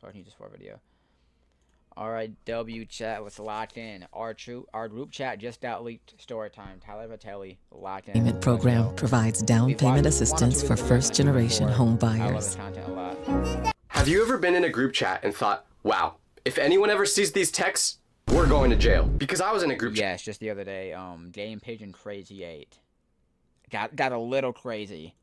So I can use this for a video. Alright, W chat was locked in. Our group chat just got leaked. Story time. Tyler Vitelli locked in. Payment program provides down payment assistance for first-generation home I love this buyers. content a lot. Have you ever been in a group chat and thought, wow, if anyone ever sees these texts, we're going to jail? Because I was in a group chat. Yes, just the other day, Game Pigeon Crazy 8. Got a little crazy.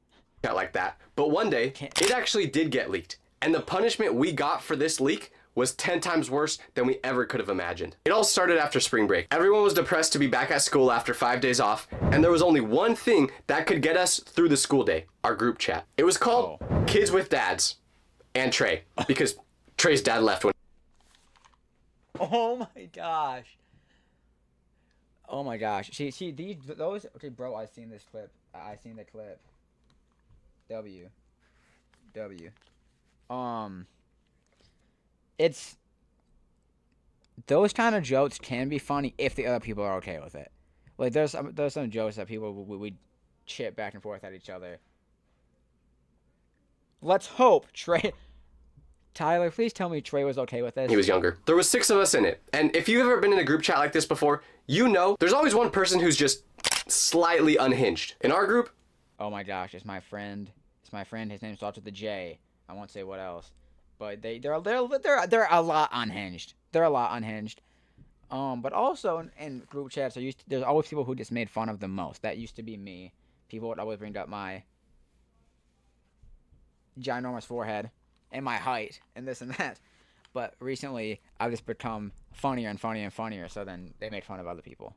Like that. But one day, it actually did get leaked. And the punishment we got for this leak was 10 times worse than we ever could have imagined. It all started after spring break. Everyone was depressed to be back at school after 5 days off, and there was only one thing that could get us through the school day, our group chat. It was called Kids with Dads and Trey, because Trey's dad left when... Oh my gosh. Oh my gosh. Those, okay, bro, I've seen this clip. I've seen the clip. W. It's those kind of jokes can be funny if the other people are okay with it. Like there's some jokes that people we chip back and forth at each other. Let's hope Tyler, please tell me Trey was okay with this. He was younger. There was 6 of us in it. And if you've ever been in a group chat like this before, you know there's always one person who's just slightly unhinged. In our group, oh my gosh, it's my friend. His name starts with a J. I won't say what else. But they're a lot unhinged. But also in group chats, there's always people who just made fun of the most. That used to be me. People would always bring up my ginormous forehead and my height and this and that. But recently, I've just become funnier and funnier and funnier. So then they made fun of other people.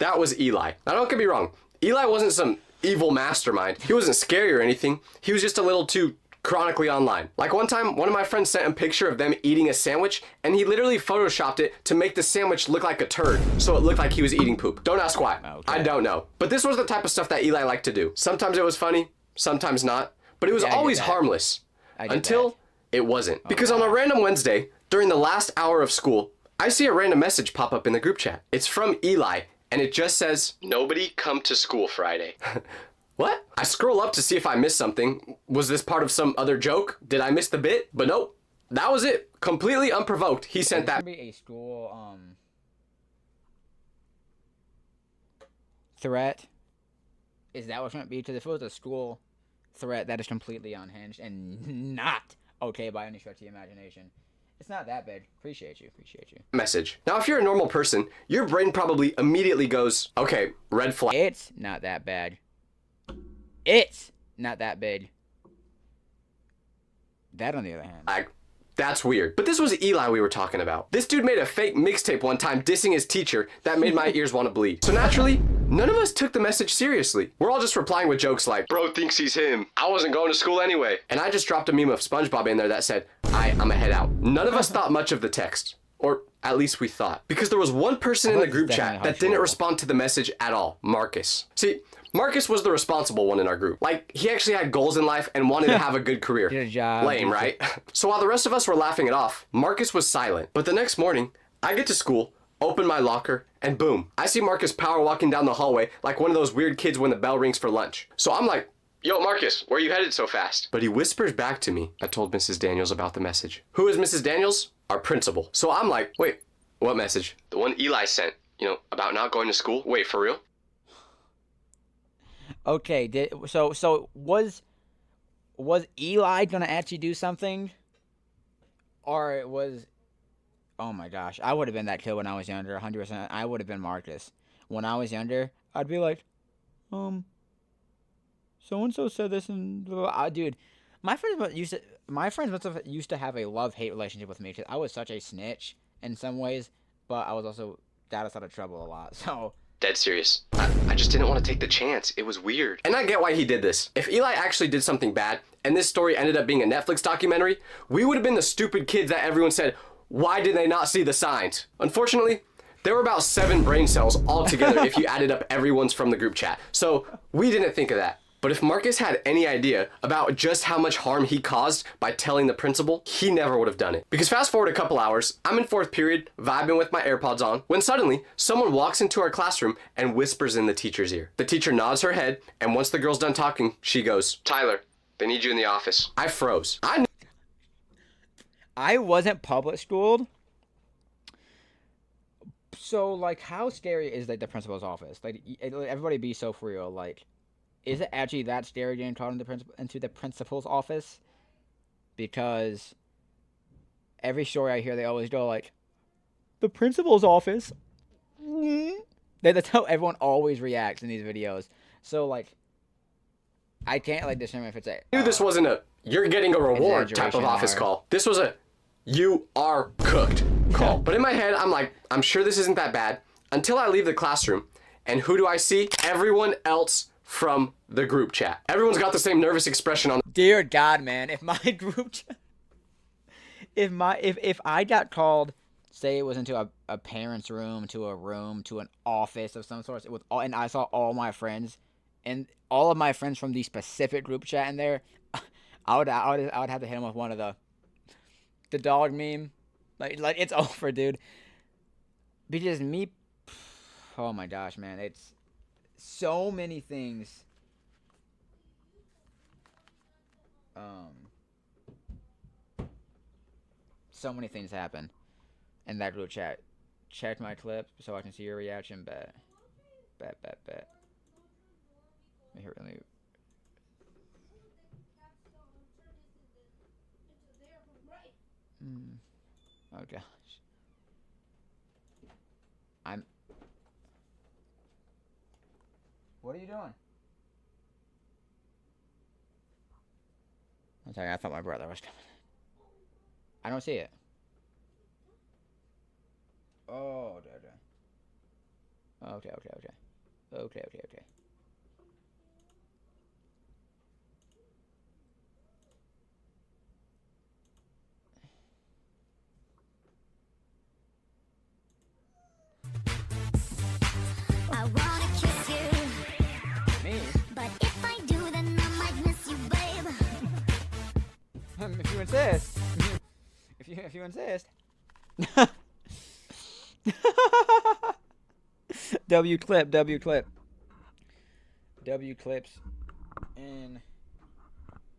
that was Eli. Now don't get me wrong. Eli wasn't some evil mastermind. He wasn't scary or anything. He was just a little too chronically online. Like one time, one of my friends sent a picture of them eating a sandwich, and he literally photoshopped it to make the sandwich look like a turd, so it looked like he was eating poop. Don't ask why. Okay. I don't know. But this was the type of stuff that Eli liked to do. Sometimes it was funny, sometimes not, but it was always harmless. Until it wasn't. Because on a random Wednesday, during the last hour of school, I see a random message pop up in the group chat. It's from Eli, and it just says, "Nobody come to school Friday." What? I scroll up to see if I missed something. Was this part of some other joke? Did I miss the bit? But nope. That was it. Completely unprovoked. He sent that. Be a school threat. Is that what's going to be? Because if it was a school threat, that is completely unhinged and not okay by any stretch of the imagination. It's not that bad. Appreciate you. Message. Now, if you're a normal person, your brain probably immediately goes, okay, red flag. It's not that bad. It's not that big. That, on the other hand. That's weird. But this was Eli we were talking about. This dude made a fake mixtape one time dissing his teacher that made my ears want to bleed. So naturally, none of us took the message seriously. We're all just replying with jokes like, "Bro thinks he's him. I wasn't going to school anyway." And I just dropped a meme of SpongeBob in there that said, I'm gonna head out. None of us thought much of the text. Or at least we thought. Because there was one person in the group chat that didn't respond to the message at all. Marcus. See, Marcus was the responsible one in our group. Like, he actually had goals in life and wanted to have a good career. Get a job. Lame, right? So while the rest of us were laughing it off, Marcus was silent. But the next morning, I get to school, open my locker, and boom, I see Marcus power walking down the hallway like one of those weird kids when the bell rings for lunch. So I'm like, "Yo, Marcus, where you headed so fast?" But he whispers back to me, "I told Mrs. Daniels about the message." Who is Mrs. Daniels? Our principal. So I'm like, wait, what message? The one Eli sent, about not going to school? Wait, for real? Okay, so was Eli gonna actually do something? Or it was... Oh my gosh, I would have been that kid when I was younger, 100%. I would have been Marcus. When I was younger, I'd be like, so-and-so said this and... Dude, my friends used to have a love-hate relationship with me because I was such a snitch in some ways, but I was also got us out of trouble a lot, so... Dead serious. I just didn't want to take the chance. It was weird. And I get why he did this. If Eli actually did something bad, and this story ended up being a Netflix documentary, we would have been the stupid kids that everyone said, "Why did they not see the signs?" Unfortunately, there were about 7 brain cells altogether if you added up everyone's from the group chat. So we didn't think of that. But if Marcus had any idea about just how much harm he caused by telling the principal, he never would have done it. Because fast forward a couple hours, I'm in 4th period, vibing with my AirPods on, when suddenly, someone walks into our classroom and whispers in the teacher's ear. The teacher nods her head, and once the girl's done talking, she goes, "Tyler, they need you in the office." I froze. I wasn't public schooled, so like, how scary is like the principal's office? Like, everybody be so for real. Like, is it actually that scary getting called into the principal's office? Because every story I hear, they always go like, the principal's office. That's how everyone always reacts in these videos. So like, I can't like determine if it's a I knew this wasn't a you're getting a reward type of exaggeration office or- call. This was a you are cooked call. But in my head, I'm like, I'm sure this isn't that bad until I leave the classroom. And who do I see? Everyone else from the group chat. Everyone's got the same nervous expression on. Dear God, man, if my group chat, if I got called, say it was into a parent's room, to a room, to an office of some sort, with all, and I saw all my friends, and all of my friends from the specific group chat in there, I would have to hit them with one of the dog meme, like it's over, dude. Because me, oh my gosh, man, it's so many things. So many things happen in that group chat. Check my clip so I can see your reaction. Bet. Really. Oh gosh. What are you doing? I'm sorry, I thought my brother was coming. I don't see it. Oh, okay. Okay. I wanna kiss you, Me? but if I do, then I might miss you, babe. If you insist. if you insist. W clips in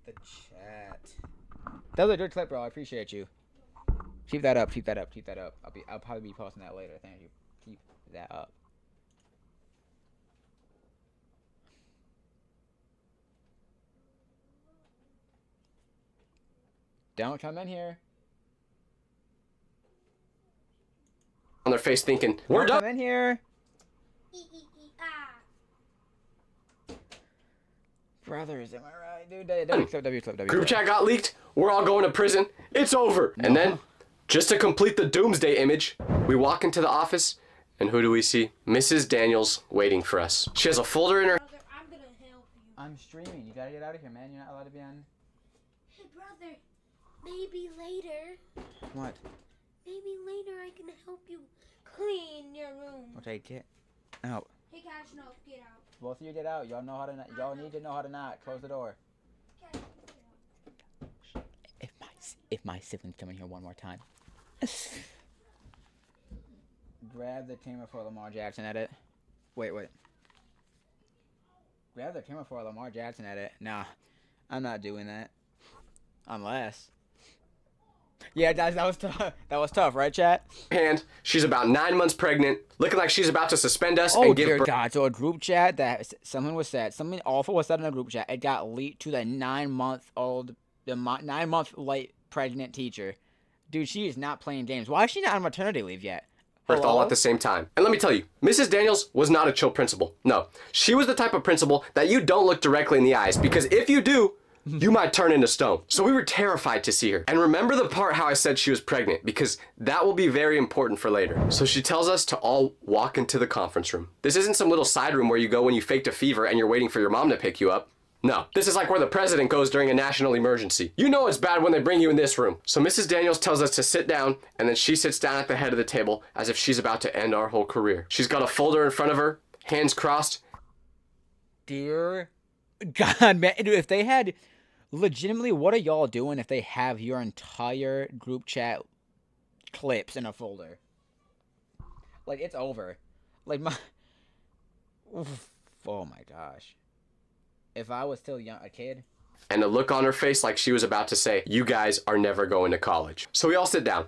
the chat. That was a good clip, bro. I appreciate you. Keep that up. I'll probably be posting that later. Thank you. Keep that up. Don't come in here. On their face thinking, we're Don't done. come in here. Brothers, am I right, dude? W clip. Group chat got leaked. We're all going to prison. It's over. And then, just to complete the doomsday image, we walk into the office, and who do we see? Mrs. Daniels waiting for us. She has a folder in her. Brother, I'm gonna help you. I'm streaming. You gotta get out of here, man. You're not allowed to be on. Hey, brother, maybe later. What? Maybe later I can help you clean your room. Okay, get out. Hey, Cash, no, get out. Both of you get out. Y'all know how to. Y'all need to know how to not close the door. Cash, get out. If my siblings come in here one more time. Grab the camera for Lamar Jackson edit. Wait. Grab the camera for Lamar Jackson edit. Nah, I'm not doing that. Unless. Yeah, guys, that was tough. That was tough, right, chat? Hand. She's about 9 months pregnant, looking like she's about to suspend us Oh and give dear birth. God! So a group chat that something was said, something awful was said in a group chat. It got leaked to the 9-month late pregnant teacher. Dude, she is not playing games. Why is she not on maternity leave yet? Birth all at the same time. And let me tell you, Mrs. Daniels was not a chill principal. No, she was the type of principal that you don't look directly in the eyes, because if you do, you might turn into stone. So we were terrified to see her. And remember the part how I said she was pregnant, because that will be very important for later. So she tells us to all walk into the conference room. This isn't some little side room where you go when you faked a fever and you're waiting for your mom to pick you up. No, this is like where the president goes during a national emergency. You know it's bad when they bring you in this room. So Mrs. Daniels tells us to sit down, and then she sits down at the head of the table as if she's about to end our whole career. She's got a folder in front of her, hands crossed. Dear God, man. Dude, if they had... Legitimately, what are y'all doing if they have your entire group chat clips in a folder? Like, it's over. Like, my... Oof. Oh, my gosh. If I was still a kid... and a look on her face like she was about to say, "You guys are never going to college." So we all sit down.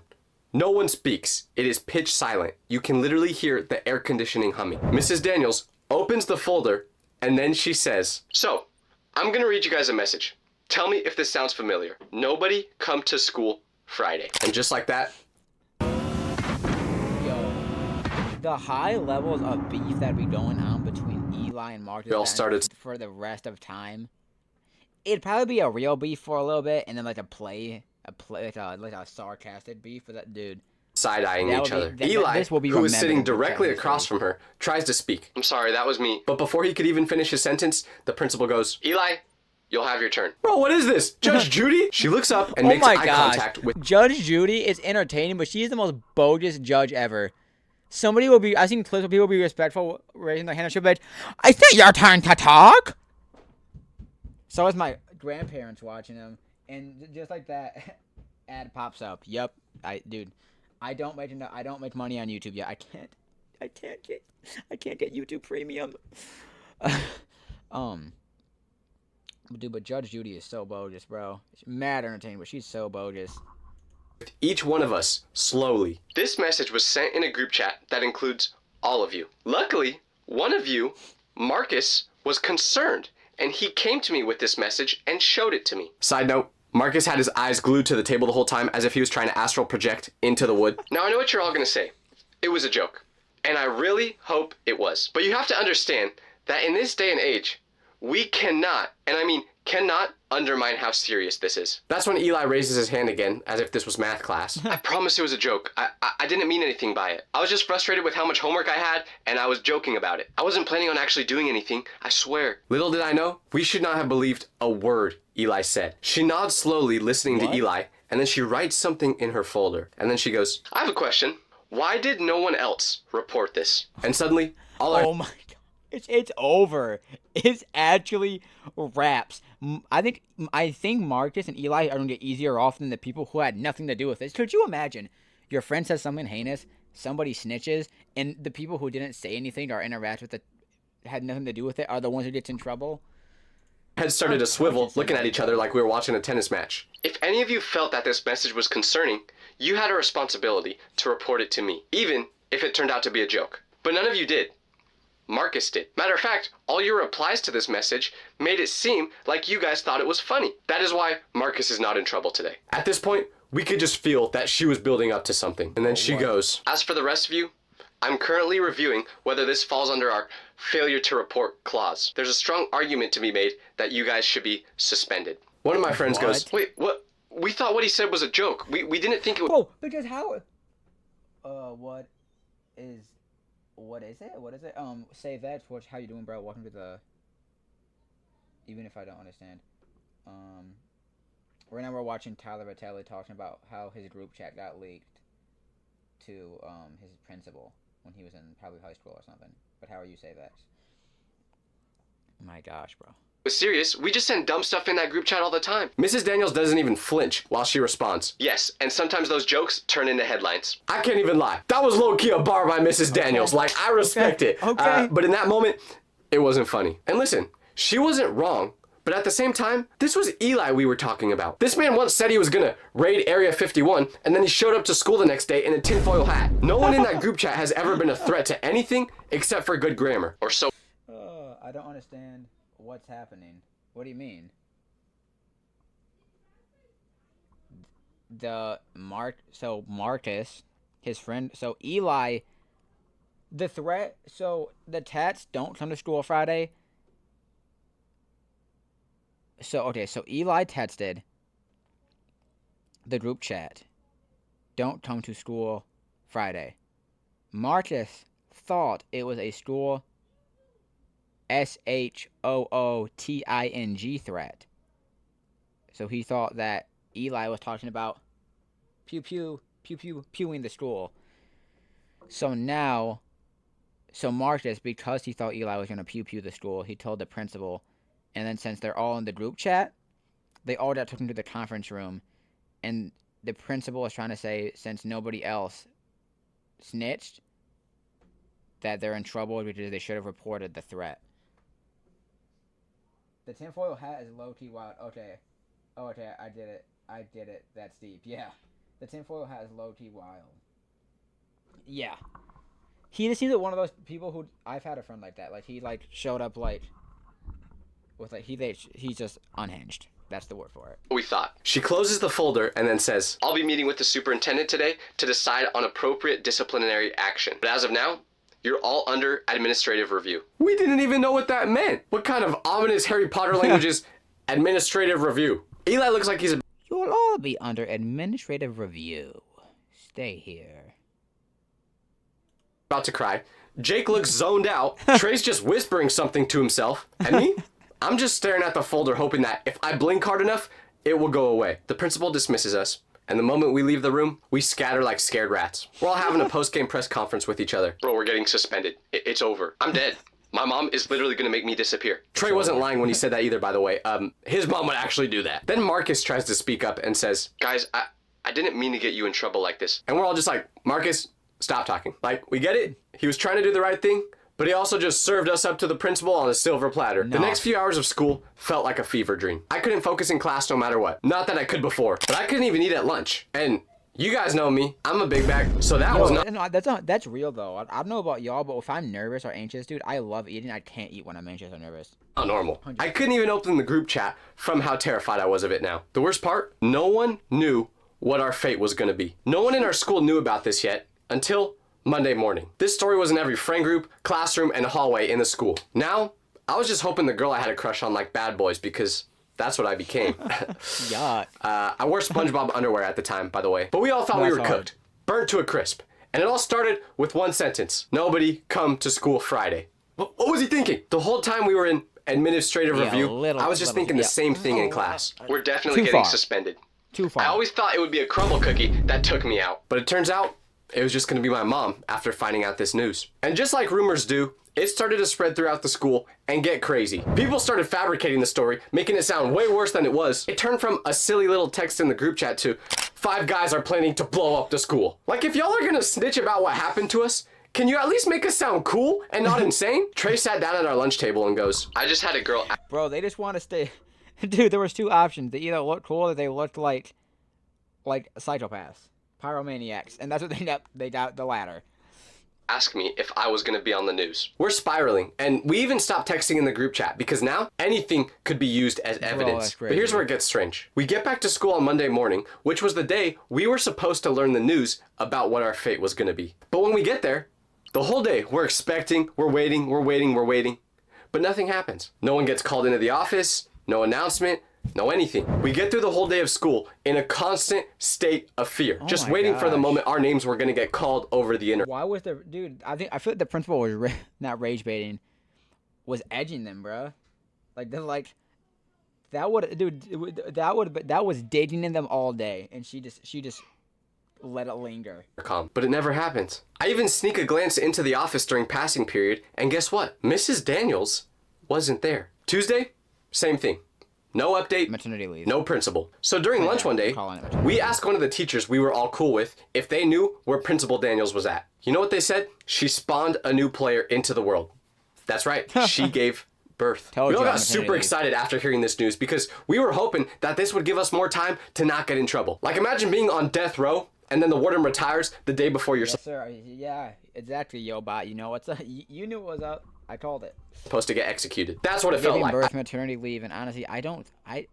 No one speaks. It is pitch silent. You can literally hear the air conditioning humming. Mrs. Daniels opens the folder, and then she says, "So, I'm gonna read you guys a message. Tell me if this sounds familiar. Nobody come to school Friday." And just like that, Yo, the high levels of beef that be going on between Eli and Marcus we all started. for the rest of time. It'd probably be a real beef for a little bit, and then like like a sarcastic beef with that dude. Side-eyeing That each would be- other. that- Eli, this will be who is remembered sitting in the directly childhood across history. from her, tries to speak. "I'm sorry, that was me." But before he could even finish his sentence, the principal goes, "Eli, you'll have your turn." Bro, what is this? Judge Judy? She looks up and makes eye contact with... Judge Judy is entertaining, but she's the most bogus judge ever. Somebody will be. I've seen clips where people will be respectful, raising their hand, and she'll be like, "I think your turn to talk." So is my grandparents watching them, and just like that, ad pops up. Yep, dude, I don't make money on YouTube yet. I can't get YouTube Premium. Dude, but Judge Judy is so bogus, bro. She's mad entertaining, but she's so bogus. each one of us slowly. This message was sent in a group chat that includes all of you. Luckily, one of you, Marcus, was concerned, and he came to me with this message and showed it to me. Side note, Marcus had his eyes glued to the table the whole time as if he was trying to astral project into the wood. Now I know what you're all gonna say. It was a joke. And I really hope it was. But you have to understand that in this day and age, we cannot, and I mean cannot, undermine how serious this is. That's when Eli raises his hand again, as if this was math class. I promise it was a joke. I didn't mean anything by it. I was just frustrated with how much homework I had, and I was joking about it. I wasn't planning on actually doing anything, I swear. Little did I know, we should not have believed a word Eli said. She nods slowly, listening to Eli, and then she writes something in her folder. And then she goes, I have a question. Why did no one else report this? And suddenly, all our... Oh my god. It's over. It's actually wraps. I think Marcus and Eli are going to get easier off than the people who had nothing to do with this. Could you imagine? Your friend says something heinous, somebody snitches, and the people who didn't say anything or interact with it, had nothing to do with it, are the ones who gets in trouble? Heads started to swivel, looking at each other like we were watching a tennis match. If any of you felt that this message was concerning, you had a responsibility to report it to me, even if it turned out to be a joke. But none of you did. Marcus did. Matter of fact, all your replies to this message made it seem like you guys thought it was funny. That is why Marcus is not in trouble today. At this point, we could just feel that she was building up to something. And then she goes, as for the rest of you, I'm currently reviewing whether this falls under our failure to report clause. There's a strong argument to be made that you guys should be suspended. One of my friends goes, wait, what? We thought what he said was a joke. We didn't think it was... Oh, because how... What is it? Say that. How you doing, bro? Welcome to the... Even if I don't understand. Right now we're watching Tyler Vitelli talking about how his group chat got leaked to, his principal when he was in probably high school or something. But how are you, Say that? My gosh, bro. Was serious. We just send dumb stuff in that group chat all the time. Mrs. Daniels doesn't even flinch while she responds. Yes, and sometimes those jokes turn into headlines. I can't even lie. That was low-key a bar by Mrs. Daniels. Like, I respect it. Okay. But in that moment, it wasn't funny. And listen, she wasn't wrong. But at the same time, this was Eli we were talking about. This man once said he was gonna raid Area 51, and then he showed up to school the next day in a tinfoil hat. No one in that group chat has ever been a threat to anything except for good grammar. Or so. I don't understand what's happening. What do you mean? So Marcus, his friend, so Eli, the threat, so the Tats don't come to school Friday. So Eli texted the group chat, don't come to school Friday. Marcus thought it was a school SHOOTING threat. So he thought that Eli was talking about pew pew pew pew pewing the school. So Marcus, because he thought Eli was gonna pew pew the school, he told the principal, and then since they're all in the group chat, they all got took him to the conference room, and the principal was trying to say, since nobody else snitched, that they're in trouble because they should have reported the threat. The tinfoil hat is low-key wild. Okay. Oh, okay, I did it. I did it. That's deep. Yeah. The tinfoil hat is low-key wild. Yeah. He just seems like one of those people who... I've had a friend like that. Like, he, like, showed up, like... With, like, he's just unhinged. That's the word for it. We thought. She closes the folder and then says, I'll be meeting with the superintendent today to decide on appropriate disciplinary action. But as of now, you're all under administrative review. We didn't even know what that meant. What kind of ominous Harry Potter language is administrative review? Eli looks like he's a... You'll all be under administrative review. Stay here. About to cry. Jake looks zoned out. Trey's just whispering something to himself. And me? I'm just staring at the folder hoping that if I blink hard enough, it will go away. The principal dismisses us, and the moment we leave the room, we scatter like scared rats. We're all having a post-game press conference with each other. Bro, we're getting suspended. It's over. I'm dead. My mom is literally gonna make me disappear. Trey wasn't lying when he said that either, by the way. His mom would actually do that. Then Marcus tries to speak up and says, guys, I didn't mean to get you in trouble like this. And we're all just like, Marcus, stop talking. Like, we get it. He was trying to do the right thing, but he also just served us up to the principal on a silver platter. No. The next few hours of school felt like a fever dream. I couldn't focus in class no matter what. Not that I could before, but I couldn't even eat at lunch. And you guys know me. I'm a big bag, so that was not... No, that's real, though. I don't know about y'all, but if I'm nervous or anxious, dude, I love eating. I can't eat when I'm anxious or nervous. Not normal. I couldn't even open the group chat from how terrified I was of it now. The worst part, no one knew what our fate was gonna be. No one in our school knew about this yet until Monday morning. This story was in every friend group, classroom, and hallway in the school. Now, I was just hoping the girl I had a crush on liked bad boys because that's what I became. Yuck. I wore SpongeBob underwear at the time, by the way. But we all thought we were cooked. Burnt to a crisp. And it all started with one sentence. Nobody come to school Friday. What was he thinking? The whole time we were in administrative review, I was just thinking the same thing in class. We're definitely getting suspended. Too far. I always thought it would be a crumble cookie that took me out. But it turns out it was just going to be my mom after finding out this news. And just like rumors do, it started to spread throughout the school and get crazy. People started fabricating the story, making it sound way worse than it was. It turned from a silly little text in the group chat to 5 guys are planning to blow up the school. Like, if y'all are going to snitch about what happened to us, can you at least make us sound cool and not insane? Trey sat down at our lunch table and goes, I just had a girl... Bro, they just want to stay... Dude, there was 2 options. They either looked cool or they looked like psychopaths. Pyromaniacs, and that's what they got the latter. Ask me if I was going to be on the news. We're spiraling, and we even stopped texting in the group chat because now anything could be used as evidence. But here's where it gets strange. We get back to school on Monday morning, which was the day we were supposed to learn the news about what our fate was going to be. But when we get there, the whole day we're expecting, we're waiting, but nothing happens. No one gets called into the office, no announcement, no anything. We get through the whole day of school in a constant state of fear, just waiting for the moment our names were going to get called over the internet. Why was there, dude? I feel like the principal was not rage baiting, was edging them, bro. Like that was digging in them all day, and she just let it linger. Calm, but it never happens. I even sneak a glance into the office during passing period, and guess what? Mrs. Daniels wasn't there. Tuesday, same thing. No update, maternity leave. No principal. So during lunch one day, we asked one of the teachers we were all cool with if they knew where Principal Daniels was at. You know what they said? She spawned a new player into the world. That's right, she gave birth. We all got super excited after hearing this news because we were hoping that this would give us more time to not get in trouble. Like, imagine being on death row and then the warden retires the day before you're... Yes, sir. Yeah, exactly, yo, bot. You know what's up? You knew what was up. I called it. Supposed to get executed. That's what it felt like. Birth, maternity leave, and honestly,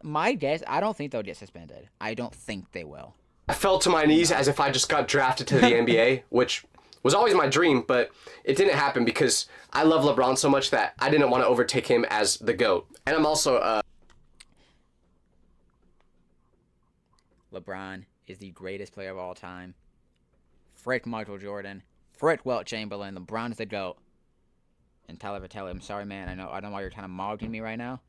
my guess, I don't think they'll get suspended. I don't think they will. I fell to my knees as if I just got drafted to the NBA, which was always my dream, but it didn't happen because I love LeBron so much that I didn't want to overtake him as the GOAT. And I'm also, LeBron is the greatest player of all time. Frick Michael Jordan. Frick Wilt Chamberlain. LeBron is the GOAT. And Tyler Vitelli, I'm sorry, man. I know why you're kind of mogging me right now.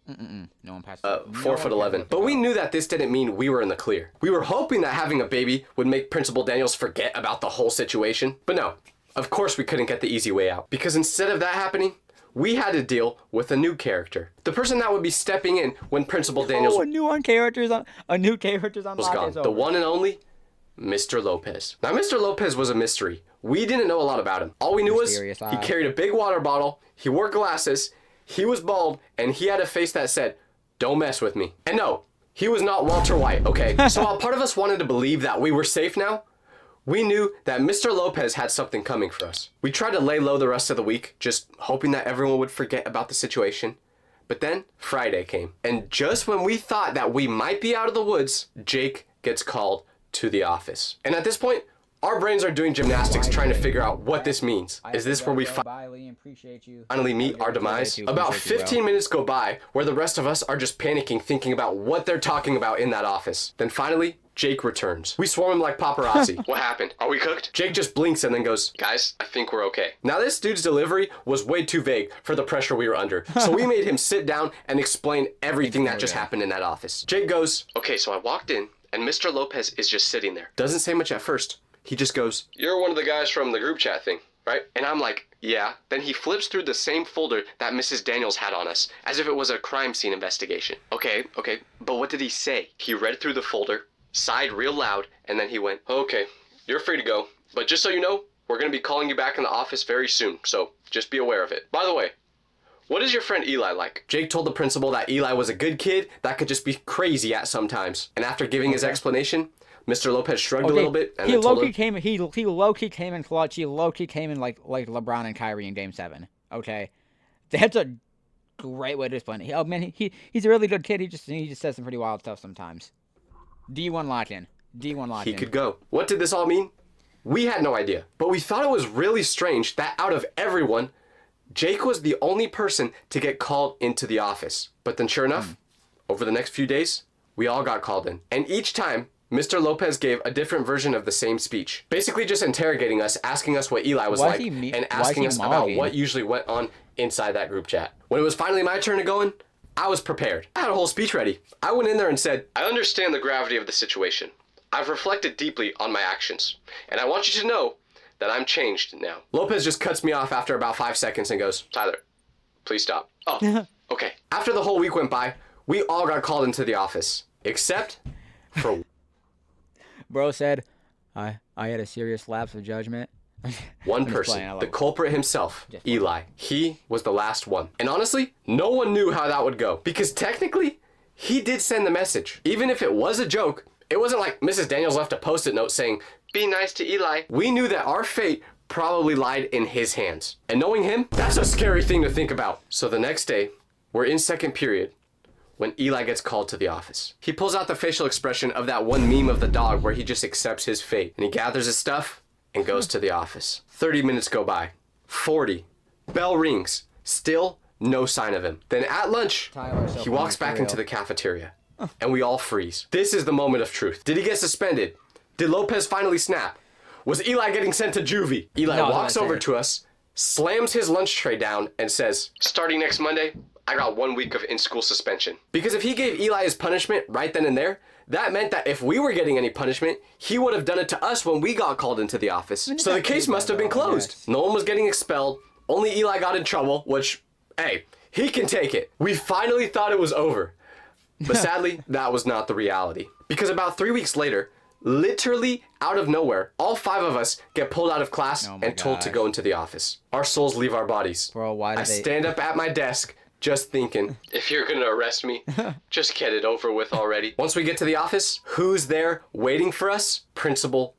No one passed. 4'11". But we knew that this didn't mean we were in the clear. We were hoping that having a baby would make Principal Daniels forget about the whole situation. But no, of course we couldn't get the easy way out. Because instead of that happening, we had to deal with a new character. The person that would be stepping in when Principal Daniels... a new character's on was gone. The one and only Mr. Lopez. Now, Mr. Lopez was a mystery. We didn't know a lot about him. All we knew was he carried a big water bottle, he wore glasses, He was bald, and he had a face that said, "Don't mess with me." And no, he was not Walter White, okay? So while part of us wanted to believe that we were safe now, we knew that Mr. Lopez had something coming for us. We tried to lay low the rest of the week, just hoping that everyone would forget about the situation. But then Friday came, and just when we thought that we might be out of the woods, Jake gets called to the office. And at this point, our brains are doing gymnastics trying to figure out what this means. Is this where we finally meet our demise? About 15 minutes go by where the rest of us are just panicking, thinking about what they're talking about in that office. Then finally, Jake returns. We swarm him like paparazzi. What happened? Are we cooked? Jake just blinks and then goes, "Guys, I think we're okay." Now this dude's delivery was way too vague for the pressure we were under. So we made him sit down and explain everything that just happened in that office. Jake goes, "Okay, so I walked in and Mr. Lopez is just sitting there." Doesn't say much at first. He just goes, "You're one of the guys from the group chat thing, right?" And I'm like, "Yeah." Then he flips through the same folder that Mrs. Daniels had on us, as if it was a crime scene investigation. Okay, but what did he say? He read through the folder, sighed real loud, and then he went, "Okay, you're free to go. But just so you know, we're going to be calling you back in the office very soon, so just be aware of it. By the way, what is your friend Eli like?" Jake told the principal that Eli was a good kid that could just be crazy at sometimes. And after giving his explanation, Mr. Lopez shrugged a little bit and then told him, he low-key came in clutch. He low-key came in like LeBron and Kyrie in Game 7. Okay, that's a great way to explain it. Oh man, he's a really good kid. He just says some pretty wild stuff sometimes. D1 lock-in. He could go. What did this all mean? We had no idea, but we thought it was really strange that out of everyone, Jake was the only person to get called into the office. But then sure enough, over the next few days, we all got called in. And each time, Mr. Lopez gave a different version of the same speech. Basically just interrogating us, asking us what Eli was like, and asking us about what usually went on inside that group chat. When it was finally my turn to go in, I was prepared. I had a whole speech ready. I went in there and said, "I understand the gravity of the situation. I've reflected deeply on my actions, and I want you to know that I'm changed now." Lopez just cuts me off after about 5 seconds and goes, "Tyler, please stop." Oh, okay. After the whole week went by, we all got called into the office, except for Bro said, I had a serious lapse of judgment. one person, the culprit himself, Eli. He was the last one. And honestly, no one knew how that would go, because technically, he did send the message. Even if it was a joke, it wasn't like Mrs. Daniels left a post-it note saying, "Be nice to Eli." We knew that our fate probably lied in his hands. And knowing him, that's a scary thing to think about. So the next day, we're in second period when Eli gets called to the office. He pulls out the facial expression of that one meme of the dog where he just accepts his fate. And he gathers his stuff and goes to the office. 30 minutes go by. 40. Bell rings. Still no sign of him. Then at lunch, he walks back into the cafeteria. And we all freeze. This is the moment of truth. Did he get suspended? Did Lopez finally snap? Was Eli getting sent to juvie? Eli walks over to us, slams his lunch tray down, and says, "Starting next Monday, I got 1 week of in-school suspension." Because if he gave Eli his punishment right then and there, that meant that if we were getting any punishment, he would have done it to us when we got called into the office. So the case must have been closed. No one was getting expelled. Only Eli got in trouble, which, hey, he can take it. We finally thought it was over. But sadly, that was not the reality. Because about 3 weeks later, literally out of nowhere, all 5 of us get pulled out of class and told to go into the office. Our souls leave our bodies. Bro, why did I stand up at my desk, just thinking, if you're gonna arrest me, just get it over with already. Once we get to the office, who's there waiting for us? Principal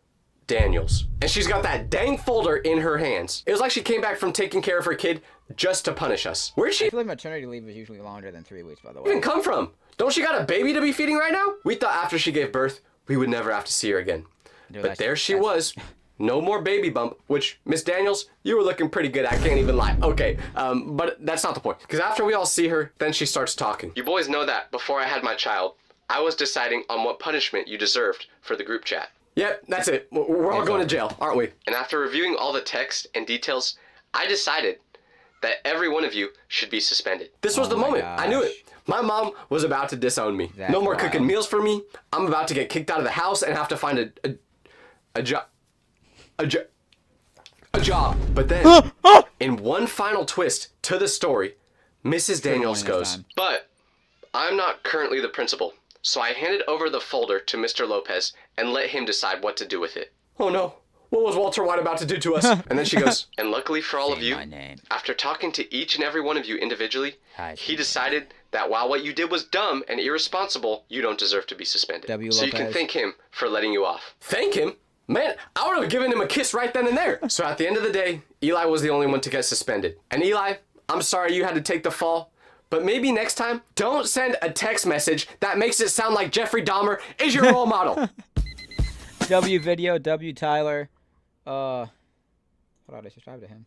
Daniels. And she's got that dang folder in her hands. It was like she came back from taking care of her kid just to punish us. Where'd she I feel like maternity leave is usually longer than 3 weeks, by the way. even come from? Don't she got a baby to be feeding right now? We thought after she gave birth, we would never have to see her again. Dude, but there she was. No more baby bump, which, Miss Daniels, you were looking pretty good. I can't even lie. Okay, but that's not the point. Because after we all see her, then she starts talking. "You boys know that before I had my child, I was deciding on what punishment you deserved for the group chat." Yep, that's it. We're all going to jail, aren't we? And after reviewing all the text and details, I decided that every one of you should be suspended. This was the moment. I knew it. My mom was about to disown me. No more cooking meals for me. I'm about to get kicked out of the house and have to find a job. A job. But then, in one final twist to the story, Mrs. Daniels goes, "But I'm not currently the principal, so I handed over the folder to Mr. Lopez and let him decide what to do with it." Oh no. What was Walter White about to do to us? And then she goes, and luckily for all of Say you, my name. after talking to each and every one of you individually, Hi, he decided that while what you did was dumb and irresponsible, you don't deserve to be suspended. W. So you can Lopez. thank him for letting you off. Thank him? Man, I would have given him a kiss right then and there. So at the end of the day, Eli was the only one to get suspended. And Eli, I'm sorry you had to take the fall, but maybe next time, don't send a text message that makes it sound like Jeffrey Dahmer is your role model. W video, W Tyler. How do I subscribe to him?